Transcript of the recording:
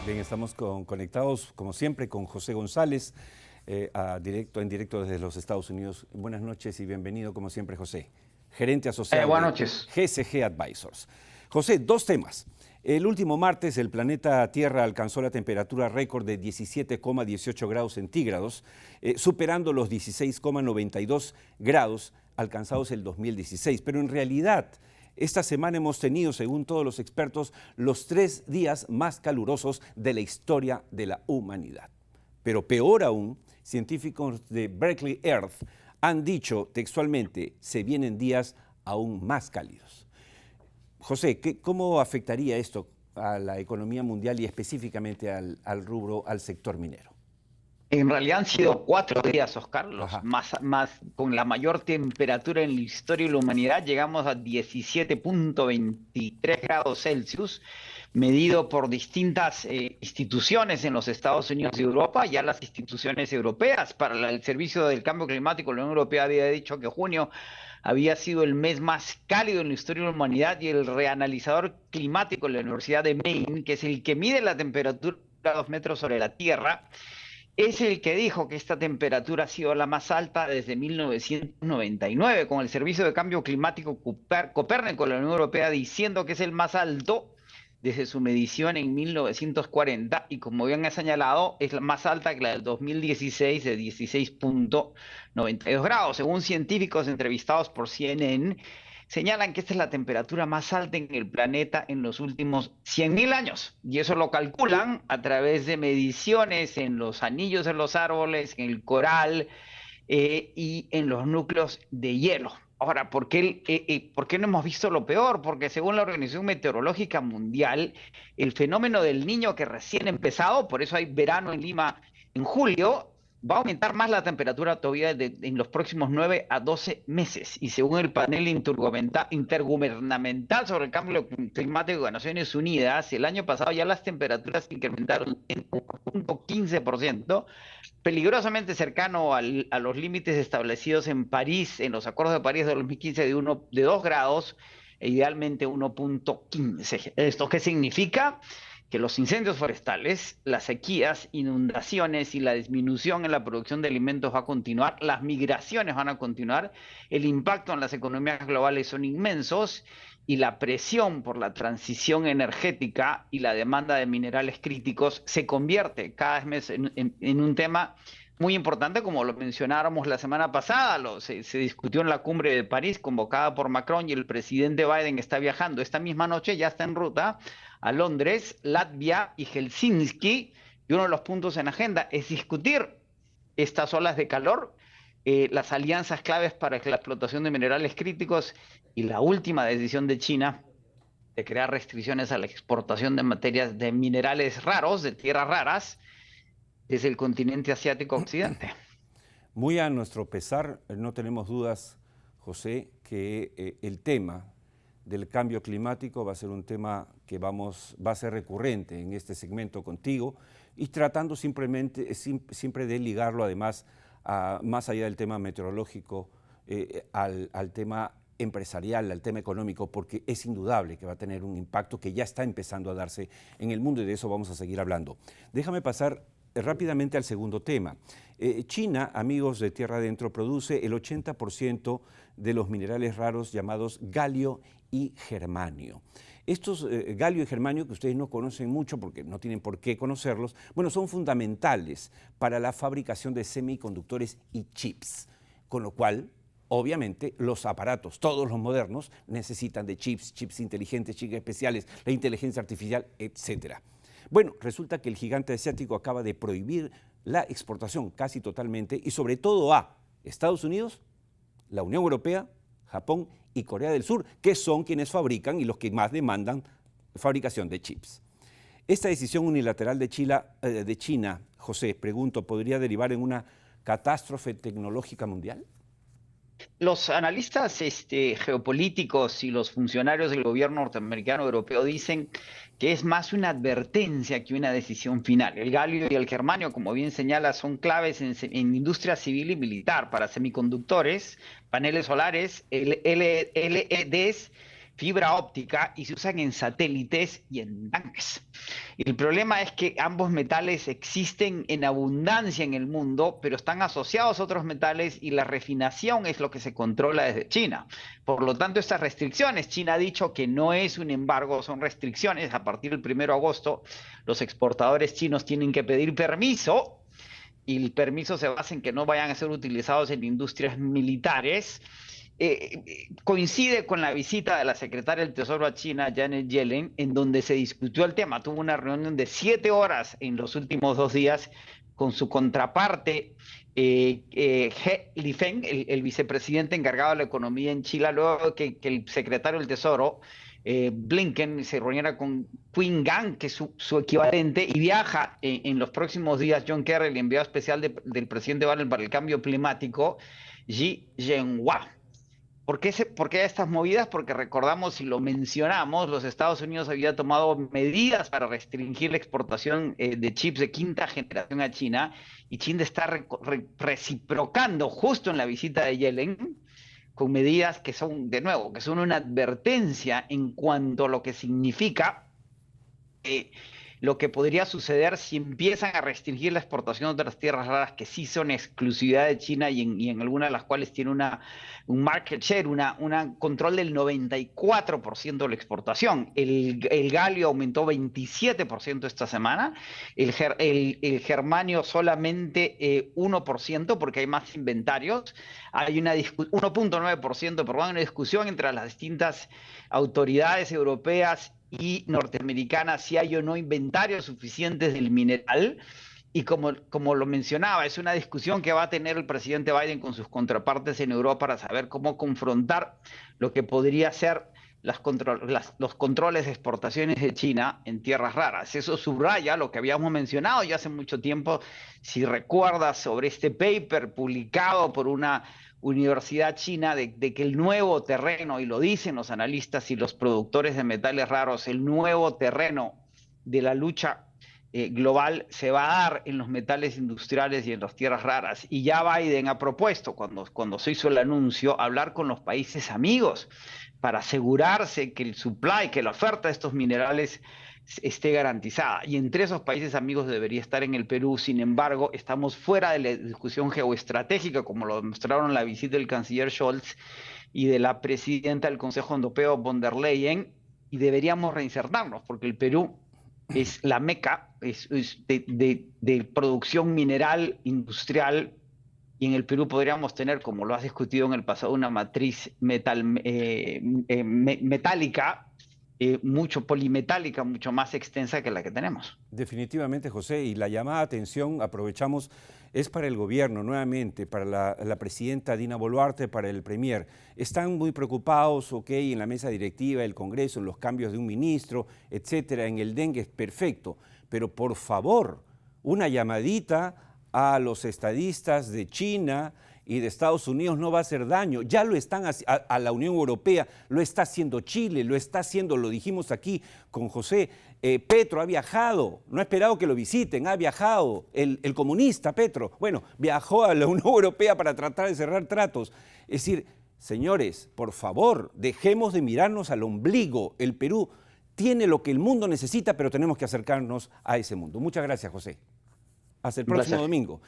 Bien, estamos conectados, como siempre, con José González, en directo desde los Estados Unidos. Buenas noches y bienvenido, como siempre, José, gerente asociado Buenas de noches. GCG Advisors. José, dos temas. El último martes, el planeta Tierra alcanzó la temperatura récord de 17,18 grados centígrados, superando los 16,92 grados alcanzados el 2016. Pero en realidad, esta semana hemos tenido, según todos los expertos, los 3 días más calurosos de la historia de la humanidad. Pero peor aún, científicos de Berkeley Earth han dicho textualmente, se vienen días aún más cálidos. José, ¿cómo afectaría esto a la economía mundial y específicamente al rubro, al sector minero? En realidad han sido 4 días, Oscar, Ajá. con la mayor temperatura en la historia de la humanidad. Llegamos a 17,23 grados Celsius, medido por distintas instituciones en los Estados Unidos y Europa, ya las instituciones europeas. Para el Servicio del Cambio Climático, la Unión Europea había dicho que junio había sido el mes más cálido en la historia de la humanidad, y el reanalizador climático de la Universidad de Maine, que es el que mide la temperatura a 2 metros sobre la Tierra, es el que dijo que esta temperatura ha sido la más alta desde 1999, con el Servicio de Cambio Climático Copérnico de la Unión Europea diciendo que es el más alto desde su medición en 1940, y como bien ha señalado, es la más alta que la del 2016 de 16,92 grados. Según científicos entrevistados por CNN, señalan que esta es la temperatura más alta en el planeta en los últimos 100.000 años. Y eso lo calculan a través de mediciones en los anillos de los árboles, en el coral y en los núcleos de hielo. Ahora, ¿por qué no hemos visto lo peor? Porque según la Organización Meteorológica Mundial, el fenómeno del Niño, que recién ha empezado, por eso hay verano en Lima en julio, va a aumentar más la temperatura todavía en los próximos 9 a 12 meses. Y según el panel intergubernamental sobre el cambio climático de Naciones Unidas, el año pasado ya las temperaturas se incrementaron en 1,15%, peligrosamente cercano a los límites establecidos en París, en los acuerdos de París de 2015, de 2 grados, e idealmente 1,15. ¿Esto qué significa? Que los incendios forestales, las sequías, inundaciones y la disminución en la producción de alimentos va a continuar, las migraciones van a continuar, el impacto en las economías globales son inmensos, y la presión por la transición energética y la demanda de minerales críticos se convierte cada vez más en un tema muy importante, como lo mencionábamos la semana pasada. Se discutió en la cumbre de París convocada por Macron, y el presidente Biden está viajando esta misma noche, ya está en ruta a Londres, Latvia y Helsinki, y uno de los puntos en agenda es discutir estas olas de calor, las alianzas claves para la explotación de minerales críticos, y la última decisión de China de crear restricciones a la exportación de materias de minerales raros, de tierras raras, desde el continente asiático occidente. Muy a nuestro pesar, no tenemos dudas, José, que el tema del cambio climático va a ser un tema que va a ser recurrente en este segmento contigo, y tratando siempre de ligarlo además más allá del tema meteorológico, al tema empresarial, al tema económico, porque es indudable que va a tener un impacto que ya está empezando a darse en el mundo, y de eso vamos a seguir hablando. Déjame pasar rápidamente al segundo tema. China, amigos de Tierra Adentro, produce el 80% de los minerales raros llamados galio y germanio. Estos galio y germanio, que ustedes no conocen mucho porque no tienen por qué conocerlos, bueno, son fundamentales para la fabricación de semiconductores y chips, con lo cual, obviamente, los aparatos, todos los modernos, necesitan de chips inteligentes, chips especiales, la inteligencia artificial, etcétera. Bueno, resulta que el gigante asiático acaba de prohibir la exportación casi totalmente, y sobre todo a Estados Unidos, la Unión Europea, Japón y Corea del Sur, que son quienes fabrican y los que más demandan fabricación de chips. Esta decisión unilateral de China, José, pregunto, ¿podría derivar en una catástrofe tecnológica mundial? Los analistas geopolíticos y los funcionarios del gobierno norteamericano europeo dicen que es más una advertencia que una decisión final. El galio y el germanio, como bien señala, son claves en industria civil y militar para semiconductores, paneles solares, LEDs, fibra óptica, y se usan en satélites y en tanques. El problema es que ambos metales existen en abundancia en el mundo, pero están asociados a otros metales y la refinación es lo que se controla desde China. Por lo tanto, estas restricciones, China ha dicho que no es un embargo, son restricciones. A partir del 1 de agosto, los exportadores chinos tienen que pedir permiso y el permiso se basa en que no vayan a ser utilizados en industrias militares. Coincide con la visita de la secretaria del Tesoro a China, Janet Yellen, en donde se discutió el tema. Tuvo una reunión de 7 horas en los últimos 2 días con su contraparte, He Lifeng, el vicepresidente encargado de la economía en Chile, luego que el secretario del Tesoro, Blinken, se reuniera con Qin Gang, que es su equivalente, y viaja en los próximos días John Kerry, el enviado especial del presidente Biden para el cambio climático, Xi Jinping. ¿Por qué estas movidas? Porque recordamos y lo mencionamos, los Estados Unidos había tomado medidas para restringir la exportación de chips de quinta generación a China, y China está reciprocando justo en la visita de Yellen con medidas que son, de nuevo, que son una advertencia en cuanto a lo que significa lo que podría suceder si empiezan a restringir la exportación de otras tierras raras que sí son exclusividad de China y en algunas de las cuales tiene un market share, un control del 94% de la exportación. El galio aumentó 27% esta semana, el germanio solamente 1% porque hay más inventarios. Hay 1.9%, perdón, una discusión entre las distintas autoridades europeas y norteamericanas si hay o no inventarios suficientes del mineral. Y como lo mencionaba, es una discusión que va a tener el presidente Biden con sus contrapartes en Europa para saber cómo confrontar lo que podría ser los controles de exportaciones de China en tierras raras. Eso subraya lo que habíamos mencionado ya hace mucho tiempo, si recuerdas, sobre este paper publicado por una universidad china de que el nuevo terreno, y lo dicen los analistas y los productores de metales raros, el nuevo terreno de la lucha global se va a dar en los metales industriales y en las tierras raras. Y ya Biden ha propuesto, cuando se hizo el anuncio, hablar con los países amigos para asegurarse que el supply, que la oferta de estos minerales esté garantizada. Y entre esos países amigos debería estar en el Perú. Sin embargo, estamos fuera de la discusión geoestratégica, como lo demostraron la visita del canciller Scholz y de la presidenta del Consejo Europeo, von der Leyen, y deberíamos reinsertarnos, porque el Perú es la meca de producción mineral industrial, y en el Perú podríamos tener, como lo has discutido en el pasado, una matriz metálica, mucho polimetálica, mucho más extensa que la que tenemos. Definitivamente, José, y la llamada de atención, aprovechamos, es para el gobierno nuevamente, para la presidenta Dina Boluarte, para el premier. Están muy preocupados, en la mesa directiva del Congreso, en los cambios de un ministro, etcétera, en el dengue, es perfecto, pero por favor, una llamadita a los estadistas de China y de Estados Unidos no va a hacer daño. Ya lo están a la Unión Europea, lo está haciendo Chile, lo está haciendo, lo dijimos aquí con José. Petro ha viajado, no ha esperado que lo visiten, ha viajado. El comunista Petro, bueno, viajó a la Unión Europea para tratar de cerrar tratos. Es decir, señores, por favor, dejemos de mirarnos al ombligo. El Perú tiene lo que el mundo necesita, pero tenemos que acercarnos a ese mundo. Muchas gracias, José. Hasta el próximo domingo.